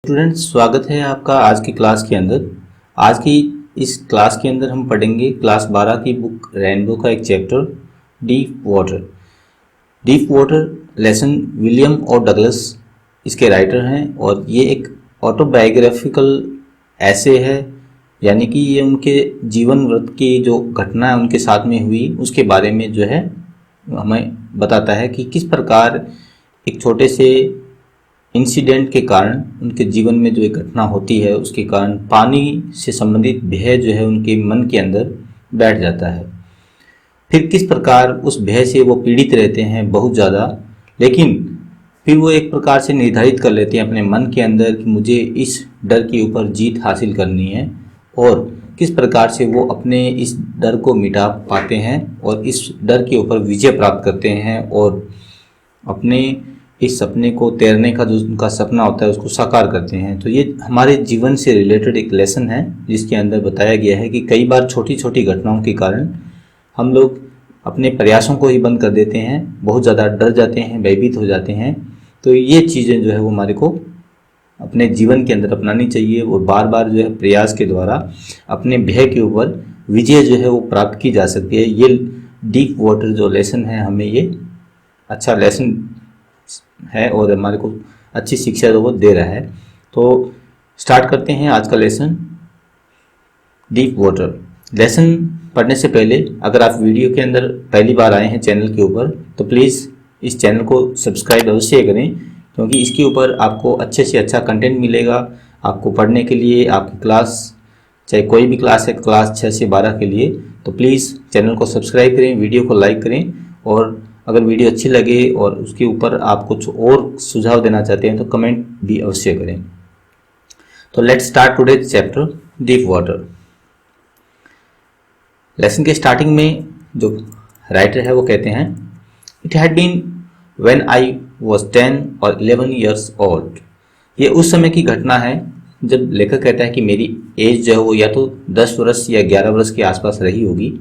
Students, स्वागत है आपका आज की क्लास के अंदर। आज की इस क्लास के अंदर हम पढ़ेंगे क्लास 12 की बुक रेनबो का एक chapter deep water. Deep water lesson William और डगलस इसके राइटर हैं और ये एक ऑटोबायोग्राफिकल ऐसे है, यानी कि ये उनके जीवन व्रत की जो घटना है उनके साथ में हुई उसके बारे में जो है हमें बताता है कि किस प्रकार एक छोटे से इंसिडेंट के कारण उनके जीवन में जो एक घटना होती है उसके कारण पानी से संबंधित भय जो है उनके मन के अंदर बैठ जाता है। फिर किस प्रकार उस भय से वो पीड़ित रहते हैं बहुत ज़्यादा, लेकिन फिर वो एक प्रकार से निर्धारित कर लेते हैं अपने मन के अंदर कि मुझे इस डर के ऊपर जीत हासिल करनी है, और किस प्रकार से वो अपने इस डर को मिटा पाते हैं और इस डर के ऊपर विजय प्राप्त करते हैं और अपने इस सपने को तैरने का जो उनका सपना होता है उसको साकार करते हैं। तो ये हमारे जीवन से रिलेटेड एक लेसन है जिसके अंदर बताया गया है कि कई बार छोटी छोटी घटनाओं के कारण हम लोग अपने प्रयासों को ही बंद कर देते हैं, बहुत ज़्यादा डर जाते हैं, भयभीत हो जाते हैं। तो ये चीज़ें जो है वो हमारे को अपने जीवन के अंदर अपनानी चाहिए और बार बार जो है प्रयास के द्वारा अपने भय के ऊपर विजय जो है वो प्राप्त की जा सकती है। ये डीप वाटर जो लेसन है हमें ये अच्छा लेसन है और हमारे को अच्छी शिक्षा जो वो दे रहा है। तो स्टार्ट करते हैं आज का लेसन डीप वाटर। लेसन पढ़ने से पहले अगर आप वीडियो के अंदर पहली बार आए हैं चैनल के ऊपर तो प्लीज़ इस चैनल को सब्सक्राइब अवश्य करें, क्योंकि इसके ऊपर आपको अच्छे से अच्छा कंटेंट मिलेगा आपको पढ़ने के लिए। आपकी क्लास चाहे कोई भी क्लास है, क्लास 6 से 12 के लिए, तो प्लीज़ चैनल को सब्सक्राइब करें, वीडियो को लाइक करें, और अगर वीडियो अच्छी लगे और उसके ऊपर आप कुछ और सुझाव देना चाहते हैं तो कमेंट भी अवश्य करें। तो let's start today chapter deep water. Lesson के स्टार्टिंग में जो राइटर है वो कहते हैं, it had been when I was 10 और 11 ईयर्स ओल्ड। ये उस समय की घटना है जब लेखक कहता है कि मेरी एज जो है वो या तो 10 वर्ष या 11 वर्ष के आसपास रही होगी।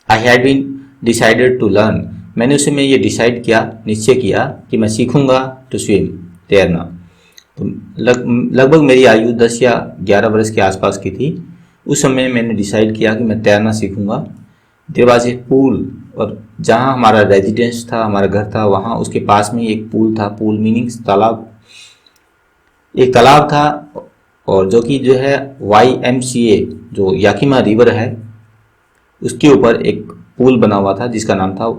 I had been decided to learn. मैंने उस समय ये डिसाइड किया, निश्चय किया कि मैं सीखूंगा टू स्विम, तैरना। तो लगभग मेरी आयु 10 या 11 वर्ष के आसपास की थी। उस समय मैंने डिसाइड किया कि मैं तैरना सीखूंगा। देयर वाज ए पूल, और जहाँ हमारा रेजिडेंस था, हमारा घर था, वहाँ उसके पास में एक पूल था। पूल मीनिंग्स तालाब, एक तालाब था, और जो कि जो है YMCA जो याकिमा रिवर है उसके ऊपर एक पूल बना हुआ था जिसका नाम था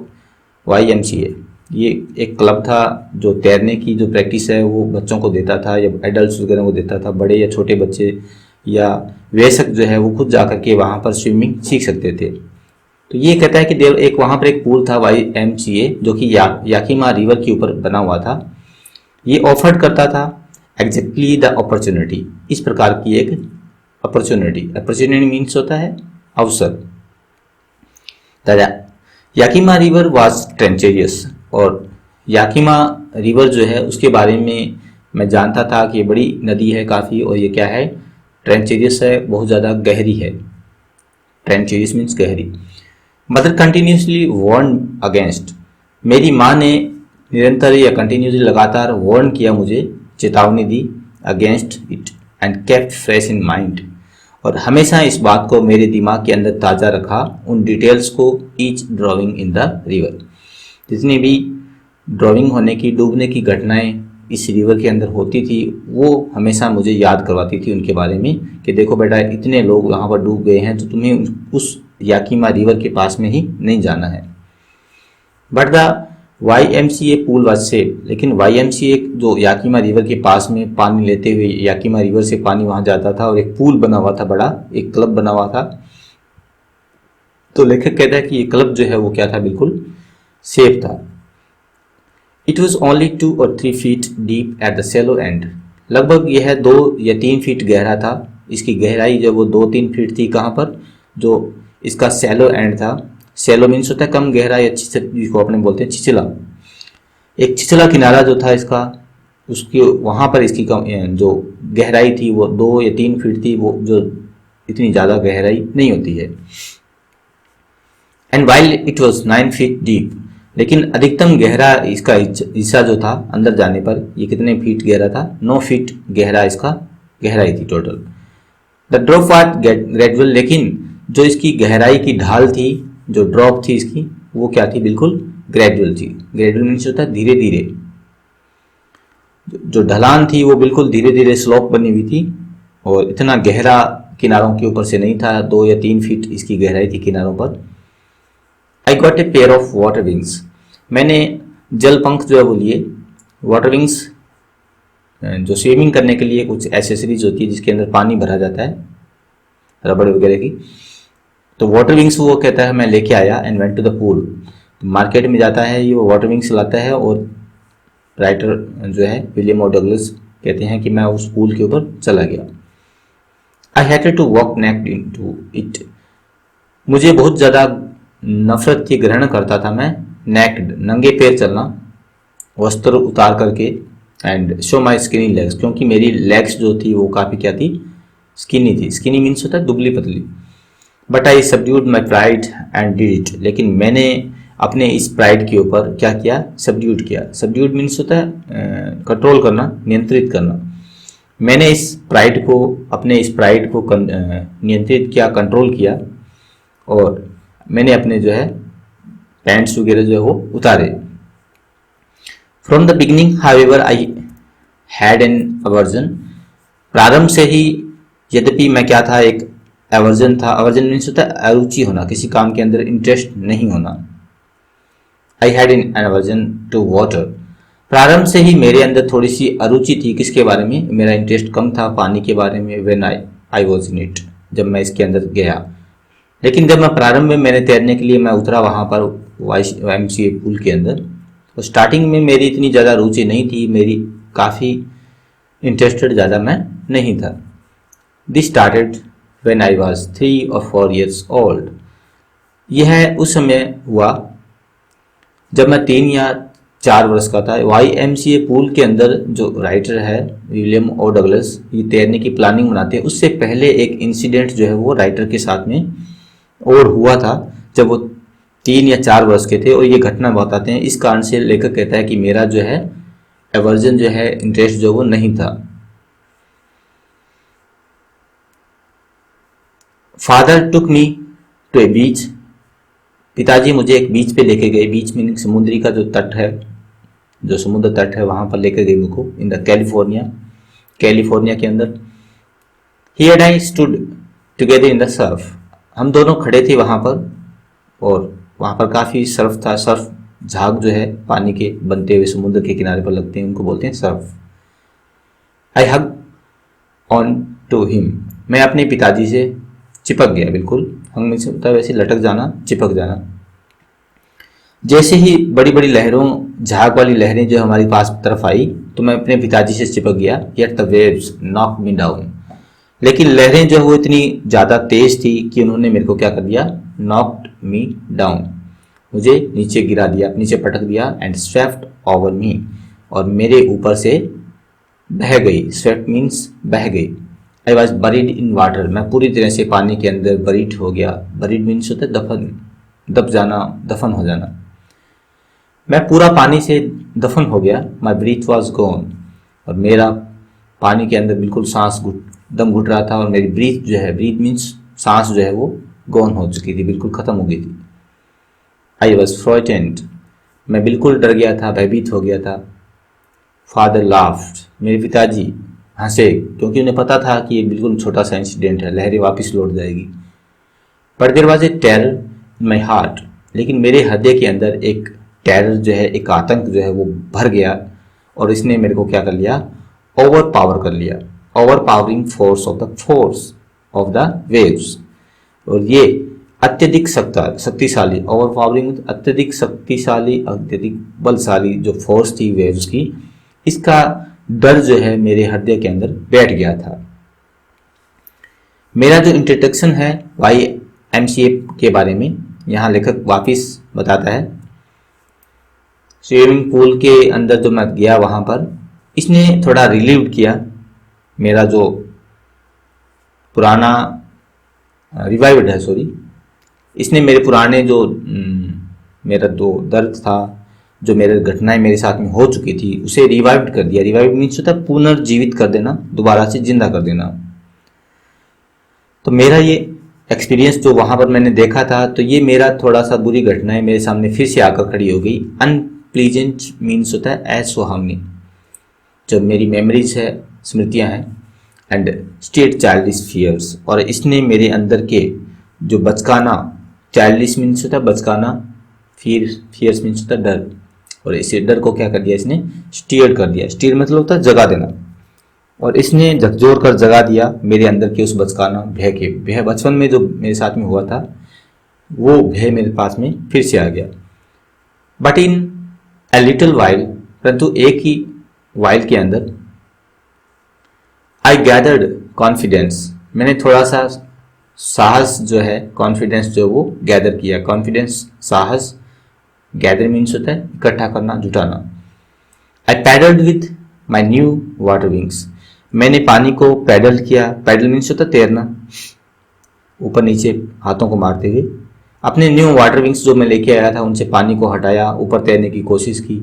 YMCA। ये एक क्लब था जो तैरने की जो प्रैक्टिस है वो बच्चों को देता था या एडल्ट्स वगैरह को देता था। बड़े या छोटे बच्चे या वयस्क जो है वो खुद जाकर के वहाँ पर स्विमिंग सीख सकते थे। तो ये कहता है कि एक वहाँ पर एक पूल था YMCA जो कि याकिमा रिवर के ऊपर बना हुआ था। ये ऑफर्ड करता था एग्जैक्टली द अपॉर्चुनिटी, इस प्रकार की एक अपॉर्चुनिटी मीन्स होता है अवसर। याकिमा रिवर वाज ट्रेंचेरियस, और याकिमा रिवर जो है उसके बारे में मैं जानता था कि ये बड़ी नदी है काफ़ी, और ये क्या है, ट्रेंचेरियस है, बहुत ज़्यादा गहरी है। ट्रेंचेरियस मीन्स गहरी। मदर कंटिन्यूसली वार्न अगेंस्ट, मेरी माँ ने निरंतर या कंटिन्यूसली लगातार वार्न किया, मुझे चेतावनी दी, against it and kept fresh in mind, और हमेशा इस बात को मेरे दिमाग के अंदर ताज़ा रखा, उन डिटेल्स को, each drawing in the river, जितनी भी ड्रॉइंग होने की, डूबने की घटनाएं इस रिवर के अंदर होती थी वो हमेशा मुझे याद करवाती थी उनके बारे में कि देखो बेटा इतने लोग वहाँ पर डूब गए हैं, तो तुम्हें उस याकिमा रिवर के पास में ही नहीं जाना है। But the YMCA pool was safe, लेकिन YMCA जो याकिमा रिवर के पास में पानी लेते हुए याकिमा रिवर से पानी वहाँ जाता था, और एक पूल बना हुआ था, बड़ा एक क्लब बना हुआ था। तो लेखक कहता है कि ये क्लब जो है वो क्या था, बिल्कुल सेफ था। It was only 2 or 3 feet deep at the shallow end, लगभग यह 2 या 3 फीट गहरा था। इसकी गहराई जो वो 2-3 फीट थी। कहाँ पर, जो इसका सेलो एंड था। सेलो मीन्स होता है कम गहरा, या जिसको अपने बोलते हैं छिछला। एक छिछला किनारा जो था इसका, उसके वहाँ पर इसकी जो गहराई थी वो 2 या 3 फीट थी, वो जो इतनी ज़्यादा गहराई नहीं होती है। And while it was 9 feet deep, लेकिन अधिकतम गहरा इसका हिस्सा जो था अंदर जाने पर ये कितने फीट गहरा था, 9 फीट गहरा इसका गहराई थी total. The drop was gradual, लेकिन जो इसकी गहराई की ढाल थी, जो ड्रॉप थी इसकी, वो क्या थी, बिल्कुल ग्रेजुअल थी। ग्रेजुअल मीन्स होता है धीरे धीरे, जो ढलान थी वो बिल्कुल धीरे धीरे स्लोप बनी हुई थी और इतना गहरा किनारों के ऊपर से नहीं था, 2 या 3 फीट इसकी गहराई थी किनारों पर। I got a pair of water wings, मैंने जल पंख जो है वो लिए। वाटर विंग्स जो स्विमिंग करने के लिए कुछ एसेसरीज होती है जिसके अंदर पानी भरा जाता है, रबड़ वगैरह की, तो वाटर विंग्स वो कहता है मैं लेके आया and went to the pool. तो मार्केट में जाता है ये वाटर विंग्स लाता है और राइटर जो है विलियम और डगलस कहते हैं कि मैं उस पूल के ऊपर चला गया। I hated to walk naked into it, मुझे बहुत ज़्यादा नफरत थी, ग्रहण करता था मैं नेक्ड, नंगे पैर चलना, वस्त्र उतार करके, and show my skinny legs, क्योंकि मेरी लेग्स जो थी वो काफ़ी क्या थी, स्किनी थी। स्किनी मीन्स होता है दुबली पतली। But I subdued my pride and did it, लेकिन मैंने अपने इस प्राइड के ऊपर क्या किया, सबड्यूड किया। सबड्यूड मीन्स होता है कंट्रोल करना, नियंत्रित करना। मैंने इस प्राइड को, अपने इस प्राइड को नियंत्रित किया, कंट्रोल किया, और मैंने अपने जो है पैंट्स वगैरह जो है वो उतारे। From the beginning however I had N aversion, प्रारंभ से ही यद्यपि मैं क्या था, एक एवर्जन था। एवर्जन मीन्स होता है अरुचि होना, किसी काम के अंदर इंटरेस्ट नहीं होना। I had an aversion to water, प्रारंभ से ही मेरे अंदर थोड़ी सी अरुचि थी, किसके बारे में, मेरा इंटरेस्ट कम था पानी के बारे में। When I was in it, जब मैं इसके अंदर गया। लेकिन जब मैं प्रारंभ में मैंने तैरने के लिए मैं उतरा वहाँ पर YMCA पूल के अंदर, तो स्टार्टिंग में मेरी इतनी ज़्यादा रुचि नहीं थी, मेरी काफ़ी इंटरेस्टेड ज़्यादा मैं नहीं था। This started when I was 3 or 4 years old, यह उस समय हुआ जब मैं 3 या 4 वर्ष का था। YMCA पूल के अंदर जो राइटर है विलियम ओ डगलस, ये तैरने की प्लानिंग बनाते हैं। उससे पहले एक इंसिडेंट जो है वो राइटर के साथ में और हुआ था जब वो 3 या 4 वर्ष के थे, और ये घटना बताते हैं। इस कारण से लेखक कहता है कि मेरा जो है एवर्जन जो है, इंटरेस्ट जो वो नहीं था। फादर टुक मी टू ए बीच, पिताजी मुझे एक बीच पे लेके गए। बीच मीनिंग समुद्री का जो तट है, जो समुद्र तट है वहां पर लेके गए मुझको, इन द कैलिफोर्निया के अंदर। He and I stood together in the surf, हम दोनों खड़े थे वहां पर, और वहां पर काफी सर्फ था। सर्फ झाग जो है पानी के बनते हुए समुद्र के किनारे पर लगते हैं, उनको बोलते हैं surf. I hug on to him, मैं अपने पिताजी से चिपक गया, बिल्कुल हंग में से होता है वैसे लटक जाना, चिपक जाना। जैसे ही बड़ी बड़ी लहरों, झाग वाली लहरें जो हमारी पास तरफ आई, तो मैं अपने पिताजी से चिपक गया। Yet the waves knock me down, लेकिन लहरें जो वो इतनी ज़्यादा तेज थी कि उन्होंने मेरे को क्या कर दिया, नॉक्ड मी डाउन, मुझे नीचे गिरा दिया, नीचे पटक दिया। एंड स्वेप्ट ओवर मी, और मेरे ऊपर से बह गई। स्वेप्ट मीन्स बह गई। I was buried in water, मैं पूरी तरह से पानी के अंदर बरीड हो गया। बरीड मीन्स होता है दफन, दब जाना, दफन हो जाना। मैं पूरा पानी से दफन हो गया। माई ब्रीथ वॉज गॉन, और मेरा पानी के अंदर बिल्कुल सांस दम घुट रहा था, और मेरी ब्रीथ जो है, ब्रीथ मीन्स सांस जो है वो गॉन हो चुकी थी, बिल्कुल खत्म हो गई थी। आई वॉज फ्राइटेंड, मैं बिल्कुल डर गया था, भयभीत हो गया था। फादर लाफ्ड, मेरे पिताजी हंसे, क्योंकि उन्हें पता था कि ये बिल्कुल छोटा सा इंसिडेंट है, लहरें वापस लौट जाएगी। But there was a terror in my heart, लेकिन मेरे हृदय के अंदर एक टेरर जो है, एक आतंक जो है वो भर गया, और इसने मेरे को क्या कर लिया, ओवर पावर कर लिया। Over powering force of the waves, और ये अत्यधिक शक्तिशाली, ओवर पावरिंग अत्यधिक शक्तिशाली, अत्यधिक बलशाली जो फोर्स थी वेव्स की, इसका डर जो है मेरे हृदय के अंदर बैठ गया था। मेरा जो इंट्रोडक्शन है YMCA के बारे में, यहाँ लेखक वापिस बताता है। स्विमिंग पूल के अंदर जो मैं गया वहाँ पर, इसने थोड़ा रिलीव किया मेरा जो पुराना, रिवाइव्ड है सॉरी, इसने मेरे पुराने जो मेरा जो दर्द था, जो मेरे घटनाएं मेरे साथ में हो चुकी थी, उसे रिवाइव कर दिया। रिवाइव मीन्स होता है पुनर्जीवित कर देना, दोबारा से जिंदा कर देना। तो मेरा ये एक्सपीरियंस जो वहाँ पर मैंने देखा था, तो ये मेरा थोड़ा सा बुरी घटनाएं मेरे सामने फिर से आकर खड़ी हो गई। अनप्लीजेंट मीन्स होता है असुहावनी, जो मेरी मेमोरीज है, स्मृतियाँ हैं। एंड स्टेट चाइल्डिश फियर्स, और इसने मेरे अंदर के जो बचकाना, चाइल्डिश मीन्स होता है बचकाना, फियर्स मीन्स होता है डर, और इसे डर को क्या कर दिया इसने, स्टीयर कर दिया। स्टीयर मतलब होता है जगा देना, और इसने झकझोर कर जगा दिया मेरे अंदर के उस बचकाना भय के। भय बचपन में जो मेरे साथ में हुआ था, वो भय मेरे पास में फिर से आ गया। But in a little while, परंतु एक ही वाइल के अंदर, आई गैदर्ड कॉन्फिडेंस, मैंने थोड़ा सा साहस जो है, कॉन्फिडेंस जो वो गैदर किया। कॉन्फिडेंस, साहस, गैदर मीन्स होता है इकट्ठा करना, जुटाना। I paddled with my new water wings, मैंने पानी को पैडल किया। पैडल मीन्स होता है तैरना, ऊपर नीचे हाथों को मारते हुए। अपने न्यू वाटर विंग्स जो मैं लेके आया था, उनसे पानी को हटाया, ऊपर तैरने की कोशिश की।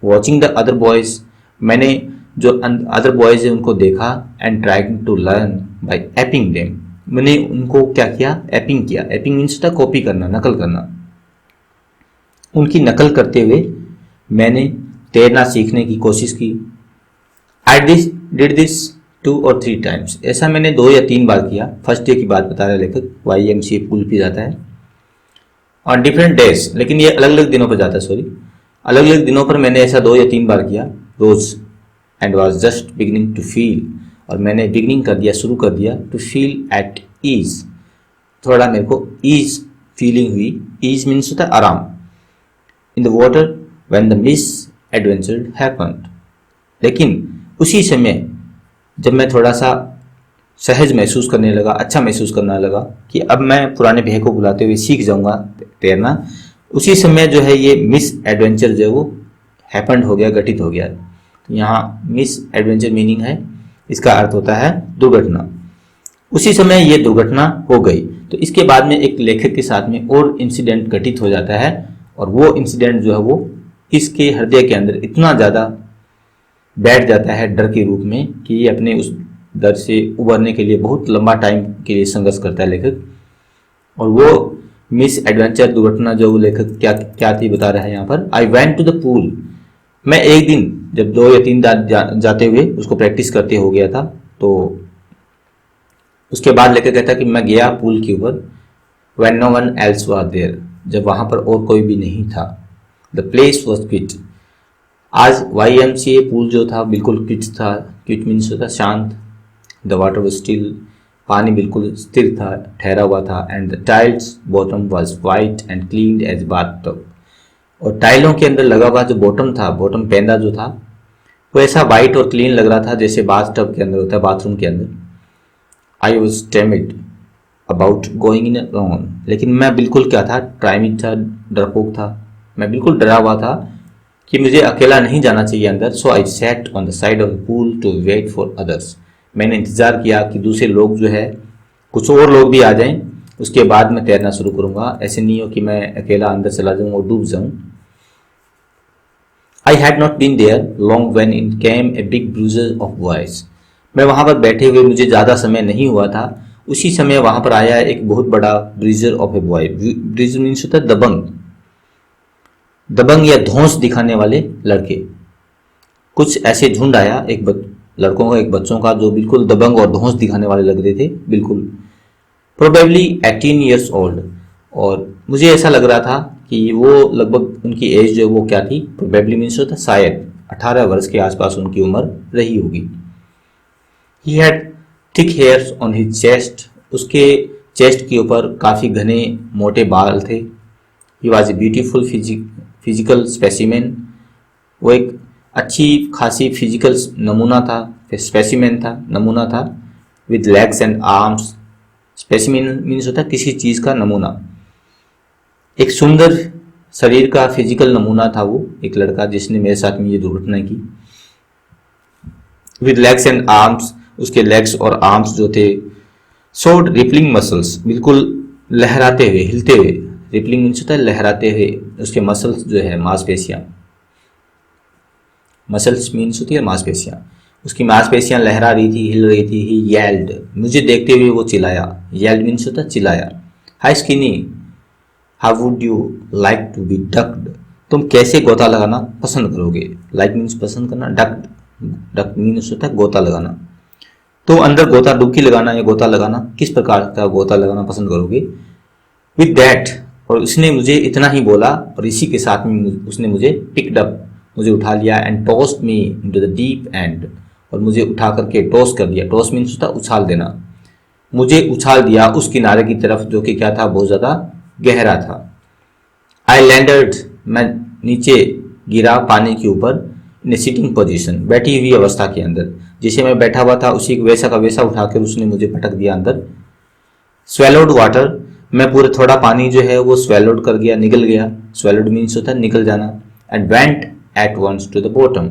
वॉचिंग द अदर बॉयज, मैंने जो अदर बॉयज है उनको देखा। And trying to learn by aping them, मैंने उनको क्या किया, एपिंग किया। एपिंग मीन्स होता है कॉपी करना, नकल करना। उनकी नकल करते हुए मैंने तैरना सीखने की कोशिश की। I did this 2 or 3 times, ऐसा मैंने 2 या 3 बार किया। फर्स्ट डे की बात बता रहा है लेखक, YMCA पूल पे जाता है ऑन डिफरेंट डेज, लेकिन ये अलग अलग दिनों पर जाता है, सॉरी, अलग अलग दिनों पर मैंने ऐसा 2 या 3 बार किया रोज। And was just beginning to feel, और मैंने बिगिनिंग कर दिया, शुरू कर दिया, टू फील एट ईज, थोड़ा मेरे को ईज फीलिंग हुई। ईज मीन्स होता है आराम। In the water when the miss adventure happened, लेकिन उसी समय जब मैं थोड़ा सा सहज महसूस करने लगा, अच्छा महसूस करने लगा कि अब मैं पुराने भय को बुलाते हुए सीख जाऊंगा तैरना, उसी समय जो है ये मिस एडवेंचर जो है वो हैपेंड हो गया, घटित हो गया। तो यहाँ मिस एडवेंचर मीनिंग है, इसका अर्थ होता है दुर्घटना। उसी समय ये दुर्घटना हो गई। तो इसके बाद में एक लेखक के साथ में और इंसिडेंट घटित हो जाता है, और वो इंसिडेंट जो है वो इसके हृदय के अंदर इतना ज़्यादा बैठ जाता है डर के रूप में कि ये अपने उस डर से उबरने के लिए बहुत लंबा टाइम के लिए संघर्ष करता है लेखक। और वो मिस एडवेंचर दुर्घटना जो लेखक क्या थी बता रहा है यहाँ पर। I went to the pool, मैं एक दिन जब 2 या 3 जाते हुए उसको प्रैक्टिस करते हो गया था, तो उसके बाद लेखक कहता कि मैं गया पूल के ऊपर। When no one else was there, जब वहाँ पर और कोई भी नहीं था। द प्लेस वॉज क्विट, आज YMCA पूल जो था बिल्कुल क्विट था। क्विट मीन्स होता शांत। द वाटर वॉज स्टिल, पानी बिल्कुल स्थिर था, ठहरा हुआ था। And the tiles bottom was white and clean as bathtub, और टाइलों के अंदर लगा हुआ जो बॉटम था, बॉटम पेंदा जो था, वो ऐसा वाइट और क्लीन लग रहा था जैसे बाथ टब के अंदर होता है, बाथरूम के अंदर। I was timid about going in alone, लेकिन मैं बिल्कुल क्या था, टाइमिड था, डरपोक था। मैं बिल्कुल डरा हुआ था कि मुझे अकेला नहीं जाना चाहिए अंदर। So I sat on the side of the pool to wait for others, मैंने इंतज़ार किया कि दूसरे लोग जो है, कुछ और लोग भी आ जाएं, उसके बाद मैं तैरना शुरू करूंगा। ऐसे नहीं हो कि मैं अकेला अंदर चला जाऊं और डूब जाऊं। I had not been there long when in came a big bruiser of voice, मैं वहां पर बैठे हुए मुझे ज़्यादा समय नहीं हुआ था, उसी समय वहां पर आया एक बहुत बड़ा ब्रीजर ऑफ ए बॉय। ब्रीजर मीन्स होता है दबंग, दबंग या धौंस दिखाने वाले लड़के। कुछ ऐसे झुंड आया, एक लड़कों का, एक बच्चों का, जो बिल्कुल दबंग और धौंस दिखाने वाले लग रहे थे, बिल्कुल। प्रोबेबली 18 years ओल्ड, और मुझे ऐसा लग रहा था कि वो लगभग उनकी एज जो वो क्या थी, प्रोबेबली मीन्स होता शायद 18 वर्ष के आसपास उनकी उम्र रही होगी। He had thick hairs on his chest, उसके चेस्ट के ऊपर काफ़ी घने मोटे बाल थे। He was a beautiful physical specimen, वो एक अच्छी खासी फिजिकल नमूना था, स्पेसिमेन था, नमूना था। With legs and arms, specimen means होता है किसी चीज़ का नमूना, एक सुंदर शरीर का फिजिकल नमूना था वो एक लड़का जिसने मेरे साथ में ये दुर्घटना की। विद लेग्स एंड आर्म्स, उसके लेग्स और आर्म्स जो थे, शोड रिपलिंग मसल्स, बिल्कुल लहराते हुए, हिलते हुए, रिपलिंग मीन्स होता है लहराते हुए, उसके मसल्स जो है मांसपेशियाँ, मसल्स मीन्स होती है मांसपेशियाँ, उसकी मांसपेशियाँ लहरा रही थी, हिल रही थी। ही येल्ड, मुझे देखते हुए वो चिल्लाया। येल्ड मीन्स होता है चिल्लाया। Hi skinny, how would you like to be ducked, तुम कैसे गोता लगाना पसंद करोगे। लाइक मीन्स पसंद करना, डक्ड, डक मीन्स होता है गोता लगाना। तो अंदर गोता डुबकी लगाना या गोता लगाना, किस प्रकार का गोता लगाना पसंद करोगे। विद दैट, और उसने मुझे इतना ही बोला और इसी के साथ में उसने मुझे पिकड अप, मुझे उठा लिया, and tossed me into the deep and, और मुझे उठा करके टॉस कर दिया। टॉस मीन्स होता उछाल देना, मुझे उछाल दिया उस किनारे की तरफ जो कि क्या था, बहुत ज़्यादा गहरा था। आई लैंडर्ड, मैं नीचे गिरा पानी के ऊपर, इन सिटिंग पोजीशन, बैठी हुई अवस्था के अंदर, जिसे मैं बैठा हुआ था उसी वैसा का वैसा उठाकर उसने मुझे पटक दिया अंदर। स्वेलोड वाटर, मैं पूरे थोड़ा पानी जो है वो स्वेलोड कर गया, निकल गया। स्वेलोड मीन्स होता है निकल जाना। And went at once to the bottom,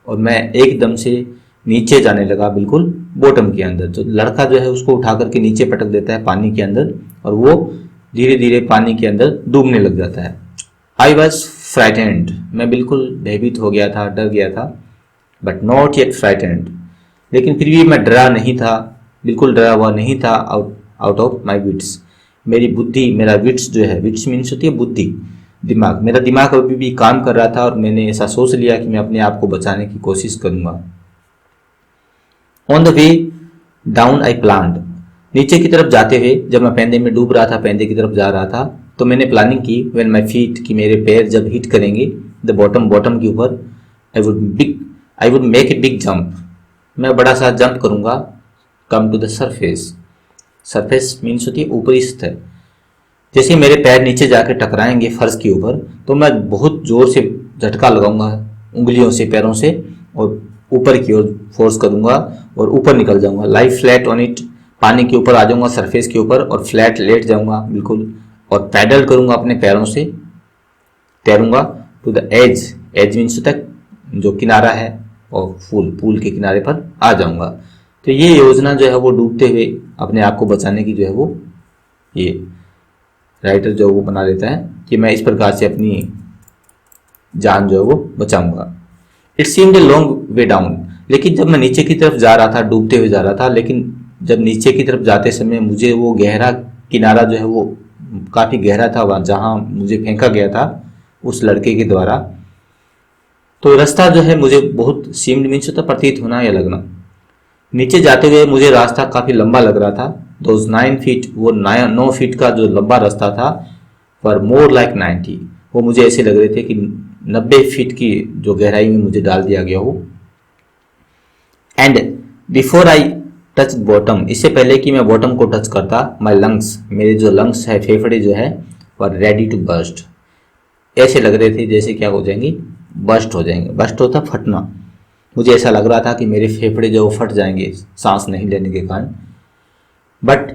और मैं एकदम से नीचे जाने लगा, बिल्कुल बॉटम के अंदर। तो लड़का जो है उसको उठा करके नीचे पटक देता है पानी के अंदर, और वो धीरे धीरे पानी के अंदर डूबने लग जाता है। आई वॉज फ्राइटेंड, मैं बिल्कुल भयभीत हो गया था, डर गया था। बट नॉट येट फ्राइटेंड, लेकिन फिर भी मैं डरा नहीं था, बिल्कुल डरा हुआ नहीं था। आउट ऑफ माई विट्स, मेरी बुद्धि, मेरा विट्स जो है, विट्स मीन्स होती है बुद्धि, दिमाग, मेरा दिमाग अभी भी काम कर रहा था, और मैंने ऐसा सोच लिया कि मैं अपने आप को बचाने की कोशिश करूंगा। On the way down I planned, नीचे की तरफ जाते हुए, जब मैं पैंदे में डूब रहा था, पैंदे की तरफ जा रहा था, तो मैंने प्लानिंग की, व्हेन माई फीट, कि मेरे पैर जब हिट करेंगे द बॉटम, बॉटम के ऊपर, I would make a big jump, मैं बड़ा सा जंप करूंगा। Come to the surface, surface means होती है ऊपरी सतह। जैसे मेरे पैर नीचे जाकर टकराएंगे फर्श के ऊपर, तो मैं बहुत जोर से झटका लगाऊंगा उंगलियों से, पैरों से, और ऊपर की ओर फोर्स करूंगा और ऊपर निकल जाऊंगा। लाई फ्लैट ऑन इट, पानी के ऊपर आ जाऊंगा, सरफेस के ऊपर, और फ्लैट लेट जाऊंगा बिल्कुल, और पैडल करूंगा अपने पैरों से, तैरूंगा to the edge, edge means तक जो किनारा है, और पूल के किनारे पर आ जाऊंगा। तो ये योजना जो है वो डूबते हुए अपने आप को बचाने की जो है वो ये राइटर जो वो बना लेता है कि मैं इस प्रकार से अपनी जान जो है वो बचाऊंगा। It seemed a long way down, लेकिन जब मैं नीचे की तरफ जा रहा था, डूबते हुए जा रहा था, लेकिन जब नीचे की तरफ जाते समय मुझे वो गहरा किनारा जो है वो काफ़ी गहरा था, वहाँ जहाँ मुझे फेंका गया था उस लड़के के द्वारा, तो रास्ता जो है मुझे बहुत, सीम्ड मीन्स होता प्रतीत होना या लगना, नीचे जाते हुए मुझे रास्ता काफ़ी लंबा लग रहा था। दोज 9 फीट, वो 9 फीट का जो लंबा रास्ता था, पर मोर लाइक 90, वो मुझे ऐसे लग रहे थे कि 90 फीट की जो गहराई में मुझे डाल दिया गया हो। And before I touch bottom, इससे पहले कि मैं बॉटम को टच करता, माई लंग्स, मेरे जो लंग्स है, फेफड़े जो है, वर रेडी टू बर्स्ट, ऐसे लग रहे थे जैसे क्या हो जाएंगे, बस्ट हो जाएंगे। बस्ट होता फटना, मुझे ऐसा लग रहा था कि मेरे फेफड़े जो फट जाएंगे सांस नहीं लेने के कारण। But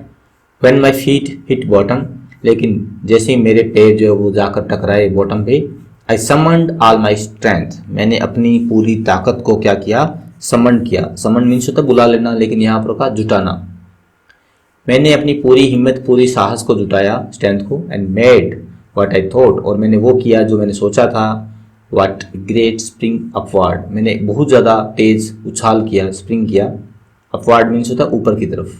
when my feet hit bottom, लेकिन जैसे ही मेरे पैर जो वो जाकर टकराए बॉटम पे, आई समन्ड ऑल माई स्ट्रेंथ, मैंने अपनी पूरी ताकत को क्या किया, समन किया। समन मीन्स होता बुला लेना, लेकिन यहाँ पर का जुटाना। मैंने अपनी पूरी हिम्मत, पूरी साहस को जुटाया, स्ट्रेंथ को, and made what I thought, और मैंने वो किया जो मैंने सोचा था। व्हाट ग्रेट स्प्रिंग अपवार्ड, मैंने बहुत ज़्यादा तेज उछाल किया, स्प्रिंग किया। अपवार्ड मीन्स होता ऊपर की तरफ।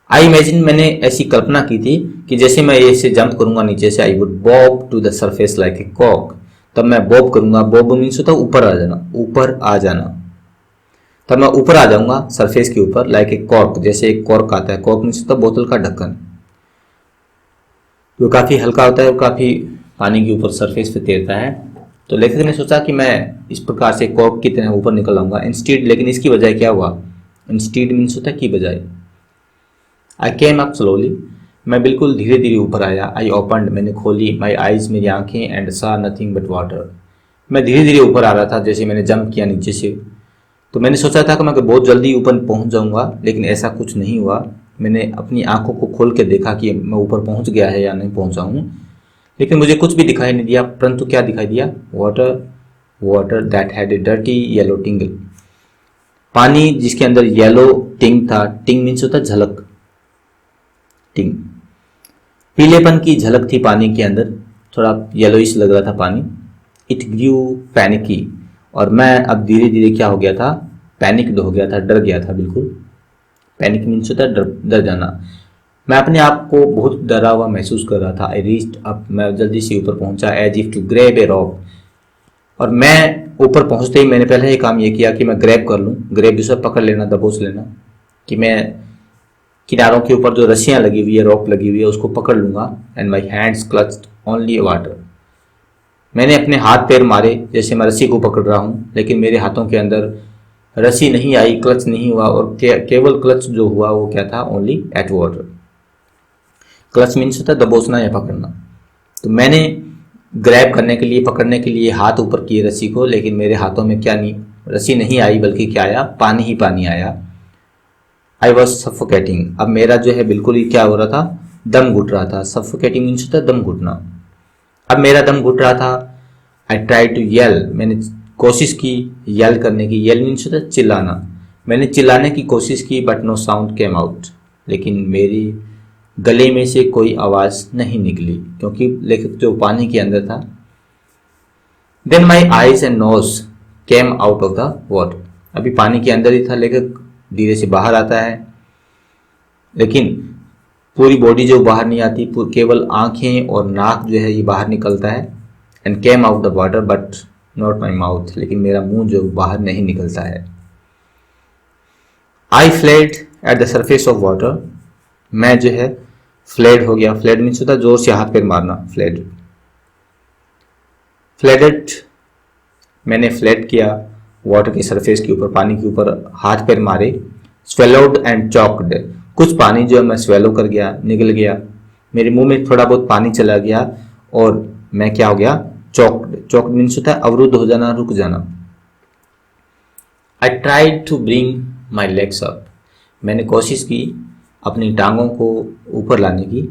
आई इमेजिन, मैंने ऐसी कल्पना की थी कि जैसे मैं ऐसे जंप करूंगा नीचे से, I would bob to the surface like a कॉक, तब मैं बॉब करूंगा, बॉब मीन्स होता ऊपर आ जाना, ऊपर आ जाना, तब मैं ऊपर आ जाऊंगा सरफेस के ऊपर, लाइक ए कॉर्क, जैसे एक कॉर्क आता है, कॉर्क मीन्स होता बोतल का ढक्कन, जो काफ़ी हल्का होता है और काफ़ी पानी के ऊपर सरफेस पे तैरता है। तो लेखक ने सोचा कि मैं इस प्रकार से कॉर्क की तरह ऊपर निकल आऊंगा। इंस्टीड, लेकिन इसकी बजाय क्या हुआ, इंस्टीड मीन्स होता है की बजाय। आई केम अप स्लोली, मैं बिल्कुल धीरे धीरे ऊपर आया। आई ओपनड, मैंने खोली, माई आईज, मेरी आंखें, एंड सा नथिंग बट वाटर, मैं धीरे धीरे ऊपर आ रहा था, जैसे मैंने जंप किया नीचे से। तो मैंने सोचा था कि मैं बहुत जल्दी ऊपर पहुंच जाऊंगा, लेकिन ऐसा कुछ नहीं हुआ। मैंने अपनी आंखों को खोल के देखा कि मैं ऊपर पहुंच गया है या नहीं पहुंचा हूं, लेकिन मुझे कुछ भी दिखाई नहीं दिया। परंतु क्या दिखाई दिया, water, water that had a dirty yellow tingle, पानी जिसके अंदर येलो टिंग था। टिंग मीन्स होता है झलक, टिंग। पीलेपन की झलक थी पानी के अंदर, थोड़ा येलोइश लग रहा था पानी। इट ग्रू पैनिकी, और मैं अब धीरे धीरे क्या हो गया था, पैनिक्ड हो गया था, डर गया था बिल्कुल। पैनिक मीन्स होता है डर जाना। मैं अपने आप को बहुत डरा हुआ महसूस कर रहा था। आई रीच्ड अप, मैं जल्दी से ऊपर पहुंचा, as if to grab a rock. और मैं ऊपर पहुंचते ही मैंने पहले ही काम ये किया कि मैं ग्रैब कर लूं। ग्रैब जिसे पकड़ लेना, दबोच लेना, कि मैं किनारों के ऊपर जो रस्सियां लगी हुई है, रॉक लगी हुई है, उसको पकड़ लूंगा। And my hands clutched only water. मैंने अपने हाथ पैर मारे जैसे मैं रस्सी को पकड़ रहा हूँ, लेकिन मेरे हाथों के अंदर रस्सी नहीं आई, क्लच नहीं हुआ, और केवल क्लच जो हुआ वो क्या था, only at water. Clutch means होता है दबोचना या पकड़ना। तो मैंने ग्रैब करने के लिए, पकड़ने के लिए हाथ ऊपर किए रस्सी को, लेकिन मेरे हाथों में क्या नहीं, रस्सी नहीं आई, बल्कि क्या आया, पानी ही पानी आया। I was suffocating. अब मेरा जो है बिल्कुल ही क्या हो रहा था, दम घुट रहा था। सफोकेटिंग मीन्स होता है दम घुटना। अब मेरा दम घुट रहा था। आई ट्राई टू येल, मैंने कोशिश की येल करने की। येल मीन्स होता है चिल्लाना। मैंने चिल्लाने की कोशिश की, but no sound came out, लेकिन मेरी गले में से कोई आवाज़ नहीं निकली, क्योंकि लेखक जो पानी के अंदर था। Then my eyes and nose came out of the water. अभी पानी के अंदर ही था, लेखक धीरे से बाहर आता है, लेकिन पूरी बॉडी जो बाहर नहीं आती, केवल आंखें और नाक जो है ये बाहर निकलता है। And came out the water but not my mouth, लेकिन मेरा मुंह जो बाहर नहीं निकलता है। I flailed at the surface of water. मैं जो है फ्लेड हो गया। फ्लेड मीन्स होता है जोर से हाथ पैर मारना, फ्लेड। फ्लेडेड, मैंने फ्लेड किया वाटर की सरफेस के ऊपर, पानी के ऊपर हाथ पैर मारे। स्वेलोड एंड चॉक्ड, कुछ पानी जो है मैं स्वेलो कर गया, निकल गया, मेरे मुंह में थोड़ा बहुत पानी चला गया, और मैं क्या हो गया, चॉक्ड। चॉक्ड मीन्स होता है अवरुद्ध हो जाना, रुक जाना। I tried to bring my legs up, मैंने कोशिश की अपनी टांगों को ऊपर लाने की।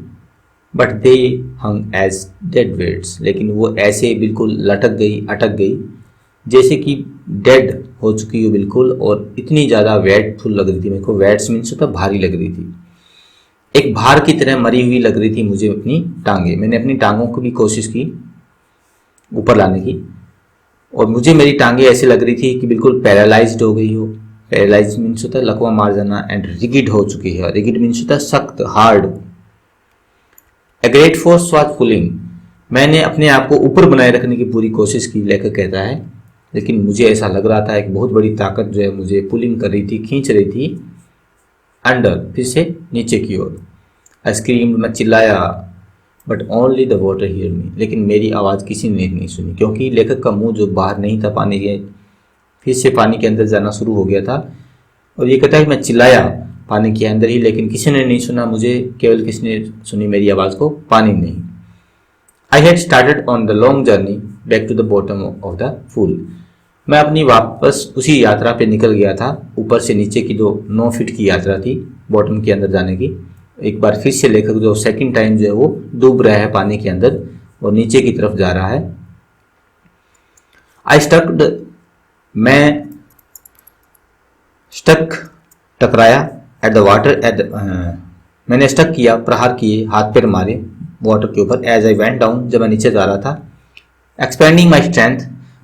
But they hung as dead weights, लेकिन वो ऐसे बिल्कुल लटक गई, अटक गई, जैसे कि डेड हो चुकी हो बिल्कुल, और इतनी ज़्यादा वेटफुल लग रही थी मेरे को। वेट्स मीन्स होता भारी लग रही थी, एक भार की तरह मरी हुई लग रही थी मुझे अपनी टांगे। मैंने अपनी टांगों को भी कोशिश की ऊपर लाने की, और मुझे मेरी टांगे ऐसे लग रही थी कि बिल्कुल पैरालाइज्ड हो गई हो। पैरालाइज मीन्स होता है लकवा मार जाना, एंड रिगिड हो चुकी है। रिगिड मीन्स होता है सख्त, hard. A great force was pulling, मैंने अपने आप को ऊपर बनाए रखने की पूरी कोशिश की, लेखक कहता है, लेकिन मुझे ऐसा लग रहा था एक बहुत बड़ी ताकत जो है मुझे पुलिंग कर रही थी, खींच रही थी अंडर, फिर से नीचे की ओर। आई स्क्रीम्ड, मैं चिल्लाया, but only the water hear me, लेकिन मेरी आवाज़ किसी ने नहीं सुनी, क्योंकि लेखक का मुंह जो बाहर नहीं था पानी के, फिर से पानी के अंदर जाना शुरू हो गया था। और ये कहता है कि मैं चिल्लाया पानी के अंदर ही, लेकिन किसी ने नहीं सुना मुझे, केवल किसने सुनी मेरी आवाज़ को, पानी नहीं। I had started on the long journey back to the bottom of the pool, मैं अपनी वापस उसी यात्रा पे निकल गया था, ऊपर से नीचे की जो 9 फीट की यात्रा थी बॉटम के अंदर जाने की। एक बार फिर से लेखक जो सेकंड टाइम जो है वो डूब रहा है पानी के अंदर और नीचे की तरफ जा रहा है। आई स्टक्ड, मैं स्टक टकराया, एट द वाटर एट मैंने स्टक किया, प्रहार किए, हाथ पैर मारे वाटर के ऊपर। एज आई वेंट डाउन, जब मैं नीचे जा रहा था। एक्सपेंडिंग माई स्ट्रेंथ,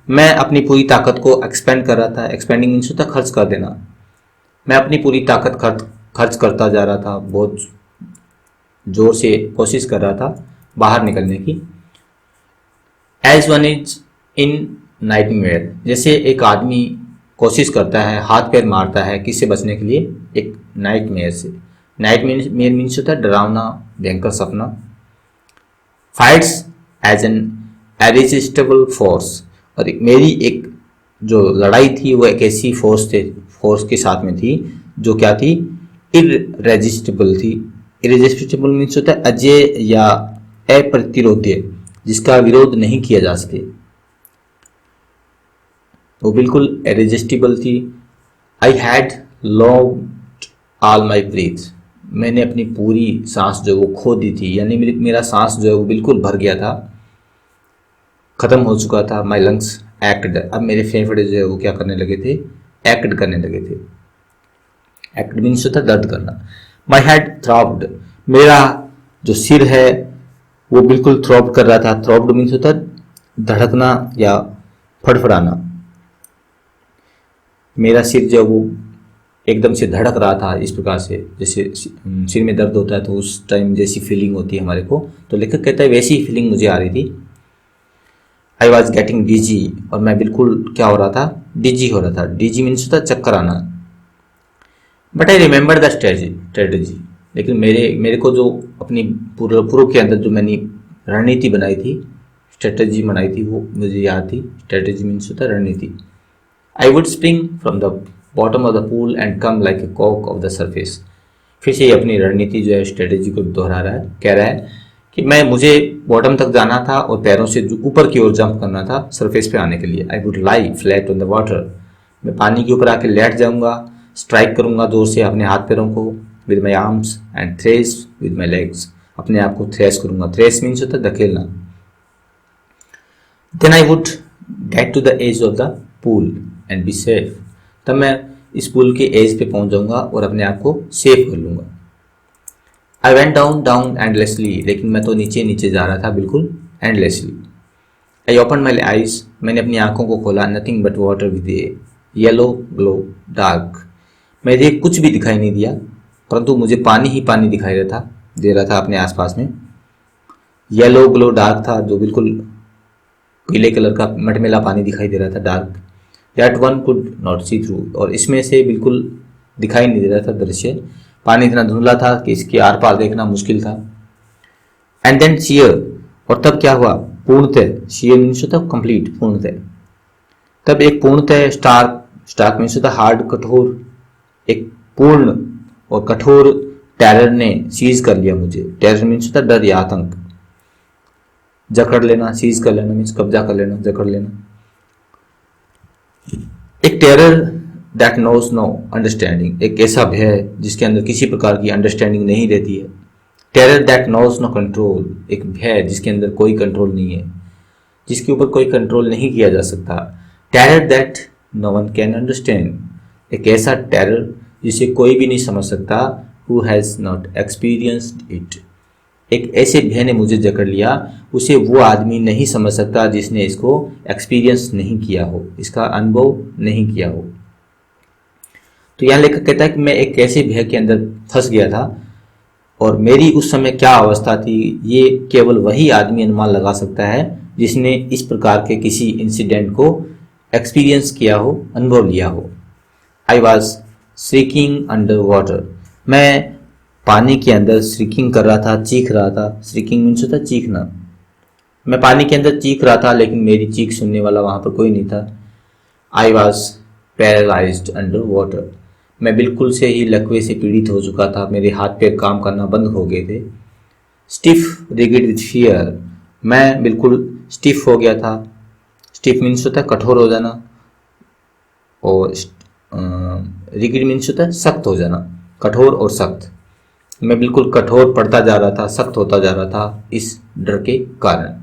मैं अपनी पूरी ताकत को एक्सपेंड कर रहा था। एक्सपेंडिंग मीन्स होता है खर्च कर देना। मैं अपनी पूरी ताकत खर्च करता जा रहा था, बहुत जोर से कोशिश कर रहा था बाहर निकलने की। As one is in nightmare, जैसे एक आदमी कोशिश करता है, हाथ पैर मारता है, किससे बचने के लिए, एक नाइटमेयर से। नाइटमेयर मीन्स होता है डरावना, भयंकर सपना। फाइट्स एज एन इरिजिस्टिबल फोर्स, और मेरी एक जो लड़ाई थी वो एक ऐसी फोर्स के साथ में थी जो क्या थी, इररेजिस्टिबल थी। इररेजिस्टिबल मीन्स होता है अजेय या अप्रतिरोध्य, जिसका विरोध नहीं किया जा सके, वो बिल्कुल इररेजिस्टिबल थी। I had lost all my breath, मैंने अपनी पूरी सांस जो वो खो दी थी, यानी मेरा सांस जो है वो बिल्कुल भर गया था, खत्म हो चुका था। माई लंग्स एक्ट, अब मेरे फेफड़े जो है वो क्या करने लगे थे, एक्ट करने लगे थे। एक्ट मीन्स होता है दर्द करना। माई हेड थ्रॉब्ड, मेरा जो सिर है वो बिल्कुल थ्रॉब कर रहा था। थ्रॉब्ड मीन्स होता है धड़कना या फड़फड़ाना। मेरा सिर जो वो एकदम से धड़क रहा था इस प्रकार से, जैसे सिर में दर्द होता है तो उस टाइम जैसी फीलिंग होती है हमारे को, तो लेखक कहता है वैसी ही फीलिंग मुझे आ रही थी। आई वॉज गेटिंग डिजी, और मैं बिल्कुल क्या हो रहा था, डिजी हो रहा था। डिजी मीन्स होता है चक्कर आना। But I remember the strategy, लेकिन मेरे को जो अपनी पूर्व के अंदर जो मैंने रणनीति बनाई थी, स्ट्रेटेजी बनाई थी, वो मुझे याद थी। स्ट्रेटेजी मीन्स होता है रणनीति। I would spring from the bottom of the pool and come like a कॉक ऑफ द सरफेस। फिर से ये अपनी रणनीति जो है, स्ट्रेटेजी को दोहरा रहा है, कह रहा है कि मुझे बॉटम तक जाना था और पैरों से जो ऊपर की ओर जंप करना था सरफेस पे आने के लिए। I would lie flat on the water, मैं पानी के ऊपर आके लेट जाऊंगा, स्ट्राइक करूंगा जोर से अपने हाथ पैरों को with my arms and thrash with my legs, अपने आप को थ्रेस करूंगा। थ्रेस मीन्स होता है धकेलना। Then I would get to the edge of the pool and be safe, तब मैं इस पुल के एज पे पहुंच जाऊंगा और अपने आप को सेफ कर लूंगा। आई वेंट डाउन एंडलेसली, लेकिन मैं तो नीचे नीचे जा रहा था बिल्कुल endlessly. I open my eyes, मैंने अपनी आंखों को खोला। Nothing but water with A yellow glow dark, मुझे कुछ भी दिखाई नहीं दिया, परंतु मुझे पानी ही पानी दिखाई दे रहा था अपने आसपास में। येलो ग्लो डार्क था, जो बिल्कुल पीले कलर का मटमेला पानी दिखाई दे रहा था, dark. That one could not see through, और इसमें से बिल्कुल दिखाई नहीं दे रहा था दृश्य। पानी इतना धुंधला था कि इसके आर पार देखना मुश्किल था। एंड देन शियर, और तब क्या हुआ, पूर्णतः। शियर मीन्स होता है कंप्लीट, पूर्णतः। तब एक पूर्णतः स्टार्क मीन्स होता है हार्ड, कठोर, एक पूर्ण और कठोर टेरर ने सीज कर लिया मुझे। टेरर मीन्स होता है डर या आतंक। जकड़ लेना, सीज कर लेना मीन्स कब्जा कर लेना, जकड़ लेना। एक terror that knows no understanding, एक ऐसा भय जिसके अंदर किसी प्रकार की अंडरस्टैंडिंग नहीं रहती है। Terror that knows no control, एक भय जिसके अंदर कोई कंट्रोल नहीं है, जिसके ऊपर कोई कंट्रोल नहीं किया जा सकता। Terror that no one can understand, एक ऐसा टेरर जिसे कोई भी नहीं समझ सकता। Who has not experienced it, एक ऐसे भय ने मुझे जकड़ लिया, उसे वो आदमी नहीं समझ सकता जिसने इसको एक्सपीरियंस नहीं किया हो, इसका अनुभव नहीं किया हो। तो यहाँ लेखक कहता है कि मैं एक ऐसे भय के अंदर फंस गया था, और मेरी उस समय क्या अवस्था थी ये केवल वही आदमी अनुमान लगा सकता है जिसने इस प्रकार के किसी इंसिडेंट को एक्सपीरियंस किया हो, अनुभव लिया हो। I was shrieking under water, मैं पानी के अंदर श्रीकिंग कर रहा था, चीख रहा था। श्रीकिंग मीन्स होता है चीखना। मैं पानी के अंदर चीख रहा था, लेकिन मेरी चीख सुनने वाला वहां पर कोई नहीं था। I was paralysed under water, मैं बिल्कुल से ही लकवे से पीड़ित हो चुका था, मेरे हाथ पैर काम करना बंद हो गए थे। स्टिफ रिगिड विथ फियर, मैं बिल्कुल स्टिफ हो गया था। स्टिफ मीन्स होता है कठोर हो जाना, और रिगिड मीन्स होता है सख्त हो जाना, कठोर और सख्त। मैं बिल्कुल कठोर पड़ता जा रहा था, सख्त होता जा रहा था इस डर के कारण।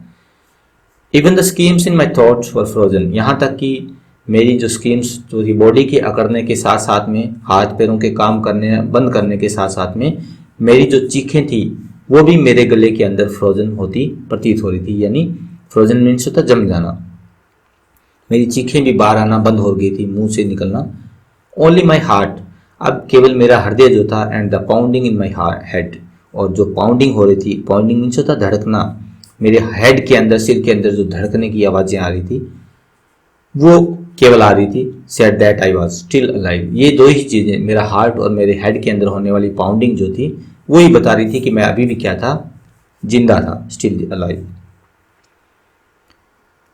Even the schemes in my thoughts were frozen, यहाँ तक कि मेरी जो स्कीम्स जो थी बॉडी के अकड़ने के साथ साथ में, हाथ पैरों के काम करने बंद करने के साथ साथ में, मेरी जो चीखें थी वो भी मेरे गले के अंदर फ्रोजन होती प्रतीत हो रही थी। यानी फ्रोजन मीन्स होता जम जाना। मेरी चीखें भी बाहर आना बंद हो गई थी, मुंह से निकलना। ओनली माई हार्ट, अब केवल मेरा हृदय जो था, and the pounding in my head, और जो पाउंडिंग हो रही थी, पाउंडिंग मीन्स होता धड़कना, मेरे हेड के अंदर, सिर के अंदर जो धड़कने की आवाजें आ रही थी वो केवल आ रही थी। Said that I was still alive, ये दो ही चीजें, मेरा हार्ट और मेरे हेड के अंदर होने वाली पाउंडिंग जो थी वो ही बता रही थी कि मैं अभी भी क्या था, जिंदा था, still alive.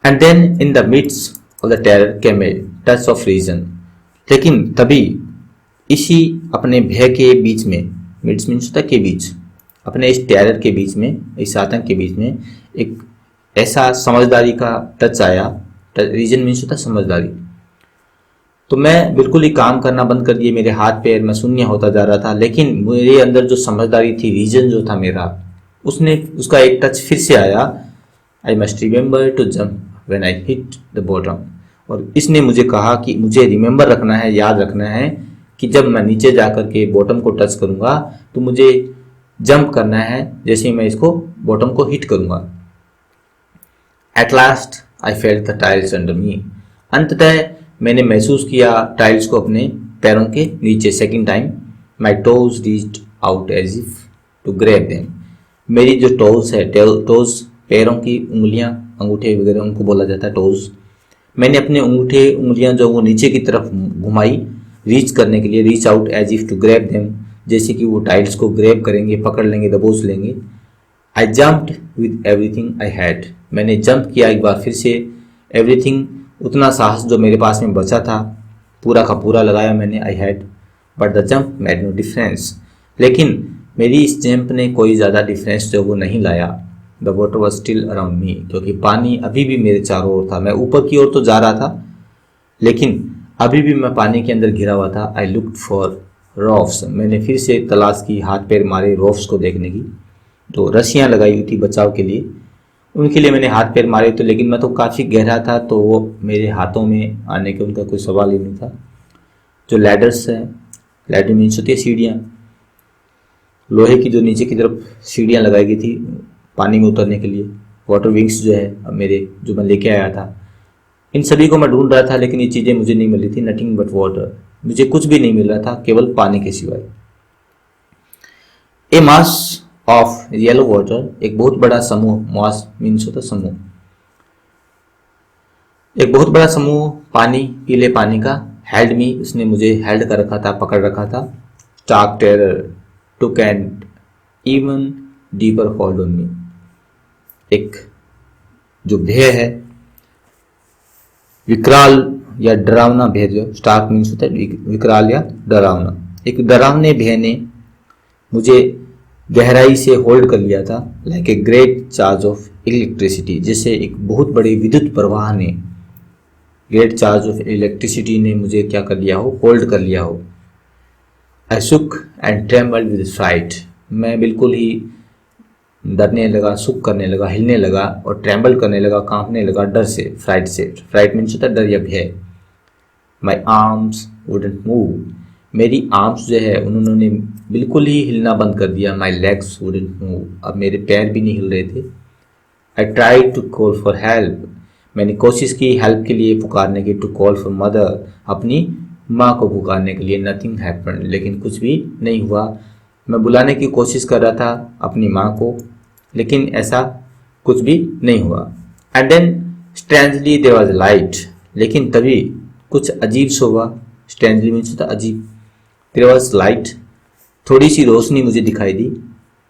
And then in the midst of the terror came a touch of reason, लेकिन तभी इसी अपने भय के बीच में, मिड्स मीन्स होता के बीच, अपने इस टेरर के बीच में, इस आतंक के बीच में एक ऐसा समझदारी का टच आया। रीजन मीन्स होता समझदारी। तो मैं बिल्कुल ही काम करना बंद कर दिए, मेरे हाथ पैर, मैं शून्य होता जा रहा था, लेकिन मेरे अंदर जो समझदारी थी, रीजन जो था मेरा, उसका एक टच फिर से आया। I must remember to jump when I hit the bottom, और इसने मुझे कहा कि मुझे रिमेंबर रखना है, याद रखना है कि जब मैं नीचे जाकर के बॉटम को टच करूंगा तो मुझे जंप करना है जैसे मैं इसको बॉटम को हिट करूंगा। At last I felt the tiles under मी। अंततः मैंने महसूस किया टाइल्स को अपने पैरों के नीचे। Second time my toes reached out as if to grab them. मेरी जो टोज है, टोज पैरों की उंगलियां, अंगूठे वगैरह उनको बोला जाता है टोज। मैंने अपने उंगलियां जो वो नीचे की तरफ घुमाई रीच करने के लिए, reach out as if to grab them, जैसे कि वो टाइल्स को ग्रैब करेंगे, पकड़ लेंगे, दबोच लेंगे। आई jumped with everything I had. मैंने जंप किया एक बार फिर से, एवरीथिंग, उतना साहस जो मेरे पास में बचा था पूरा का पूरा लगाया मैंने, I had, but the jump made no difference. लेकिन मेरी इस जंप ने कोई ज़्यादा डिफरेंस जो वो नहीं लाया। The water was still around me, क्योंकि पानी अभी भी मेरे चारों ओर था। मैं ऊपर की ओर तो जा रहा था लेकिन अभी भी मैं पानी के अंदर घिरा हुआ था। I looked for ropes. मैंने फिर से तलाश की, हाथ पैर मारे रॉफ्स को देखने की। तो रस्सियाँ लगाई हुई थी बचाव के लिए, उनके लिए मैंने हाथ पैर मारे। तो लेकिन मैं तो काफ़ी गहरा था तो वो मेरे हाथों में आने के उनका कोई सवाल ही नहीं था। जो लैडर्स है, लैडर मीन्स होती है सीढ़ियाँ, लोहे की जो नीचे की तरफ सीढ़ियाँ लगाई गई थी पानी में उतरने के लिए। वाटर विंग्स जो है अब मेरे, जो मैं लेके आया था, इन सभी को मैं ढूंढ रहा था लेकिन ये चीज़ें मुझे नहीं मिली थी। नथिंग बट वाटर, मुझे कुछ भी नहीं मिल रहा था केवल पानी के सिवाय। ए मास ऑफ येलो वाटर, एक बहुत बड़ा समूह, मास मीन्स होता समूह, एक बहुत बड़ा समूह पानी, पीले पानी का, हेल्ड मी, उसने मुझे हेल्ड कर रखा था, पकड़ रखा था। Stark terror took and even deeper hold on me, एक जो भय है, विकराल या डरावना भय, जो स्टार्क मीन्स होता है विकराल या डरावना, एक डरावने भय ने मुझे गहराई से होल्ड कर लिया था। Like a great charge of electricity, जैसे एक बहुत बड़े विद्युत प्रवाह ने, ग्रेट चार्ज ऑफ इलेक्ट्रिसिटी ने मुझे क्या कर लिया हो, होल्ड कर लिया हो। आई सुक एंड ट्रेम्बल्ड विद फ्राइट, मैं बिल्कुल ही डरने लगा, सुक करने लगा, हिलने लगा और ट्रेम्बल करने लगा, कांपने लगा डर से, फ्राइट से। फ्राइट मीन्स होता है डर या भय। माई आर्म्स वुडंट मूव, मेरी आर्म्स जो है उन्होंने बिल्कुल ही हिलना बंद कर दिया। माई लेग्स वुडंट मूव, अब मेरे पैर भी नहीं हिल रहे थे। I try to call for help, मैंने कोशिश की हेल्प के लिए पुकारने की। टू कॉल फॉर मदर, अपनी माँ को पुकारने के लिए। नथिंग हैपेंड, लेकिन कुछ भी नहीं हुआ। मैं बुलाने की कोशिश कर रहा था अपनी माँ को लेकिन ऐसा कुछ भी नहीं हुआ। And then strangely there was light, लेकिन तभी कुछ अजीब सा हुआ। स्ट्रेंजली मीन्स होता अजीब। देयर वाज लाइट, थोड़ी सी रोशनी मुझे दिखाई दी।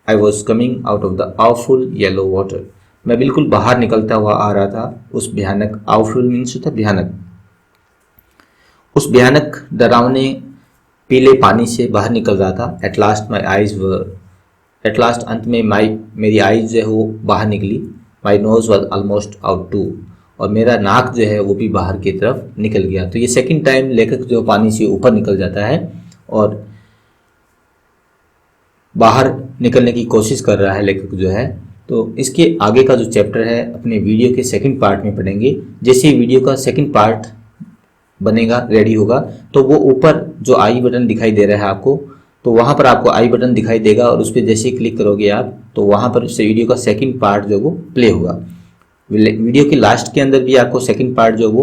I was coming out of the awful yellow water, मैं बिल्कुल बाहर निकलता हुआ आ रहा था उस भयानक, आवफुल मीन्स होता भयानक, उस भयानक डरावने पीले पानी से बाहर निकल रहा था। At last my eyes were, at last अंत में मेरी आईज जो है वो बाहर निकली। My nose was almost out too, और मेरा नाक जो है वो भी बाहर की तरफ निकल गया। तो ये सेकंड टाइम लेखक जो पानी से ऊपर निकल जाता है और बाहर निकलने की कोशिश कर रहा है लेखक जो है। तो इसके आगे का जो चैप्टर है अपने वीडियो के सेकंड पार्ट में पढ़ेंगे। जैसे ही वीडियो का सेकंड पार्ट बनेगा, रेडी होगा, तो वो ऊपर जो आई बटन दिखाई दे रहा है आपको, तो वहाँ पर आपको आई बटन दिखाई देगा और उस पर जैसे ही क्लिक करोगे आप तो वहाँ पर उससे वीडियो का सेकंड पार्ट जो वो प्ले होगा। वीडियो की लास्ट के अंदर भी आपको सेकंड पार्ट जो वो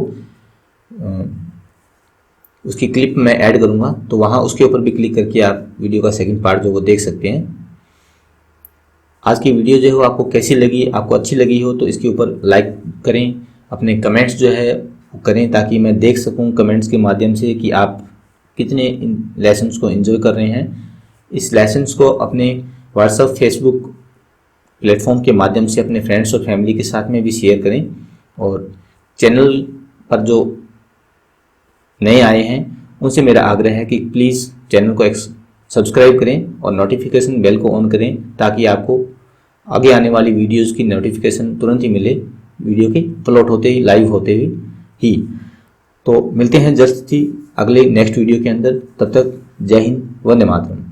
उसकी क्लिप मैं ऐड करूँगा, तो वहाँ उसके ऊपर भी क्लिक करके आप वीडियो का सेकंड पार्ट जो वो देख सकते हैं। आज की वीडियो जो है वो आपको कैसी लगी, आपको अच्छी लगी हो तो इसके ऊपर लाइक करें, अपने कमेंट्स जो है वो करें ताकि मैं देख सकूं कमेंट्स के माध्यम से कि आप कितने इन लेसन्स को एंजॉय कर रहे हैं। इस लेसन्स को अपने व्हाट्सएप, फेसबुक प्लेटफॉर्म के माध्यम से अपने फ्रेंड्स और फैमिली के साथ में भी शेयर करें। और चैनल पर जो नए आए हैं उनसे मेरा आग्रह है कि प्लीज़ चैनल को सब्सक्राइब करें और नोटिफिकेशन बेल को ऑन करें ताकि आपको आगे आने वाली वीडियोस की नोटिफिकेशन तुरंत ही मिले, वीडियो के अपलोड होते ही, लाइव होते ही। तो मिलते हैं जल्द ही अगले नेक्स्ट वीडियो के अंदर। तब तक जय हिंद, वंदे मातरम।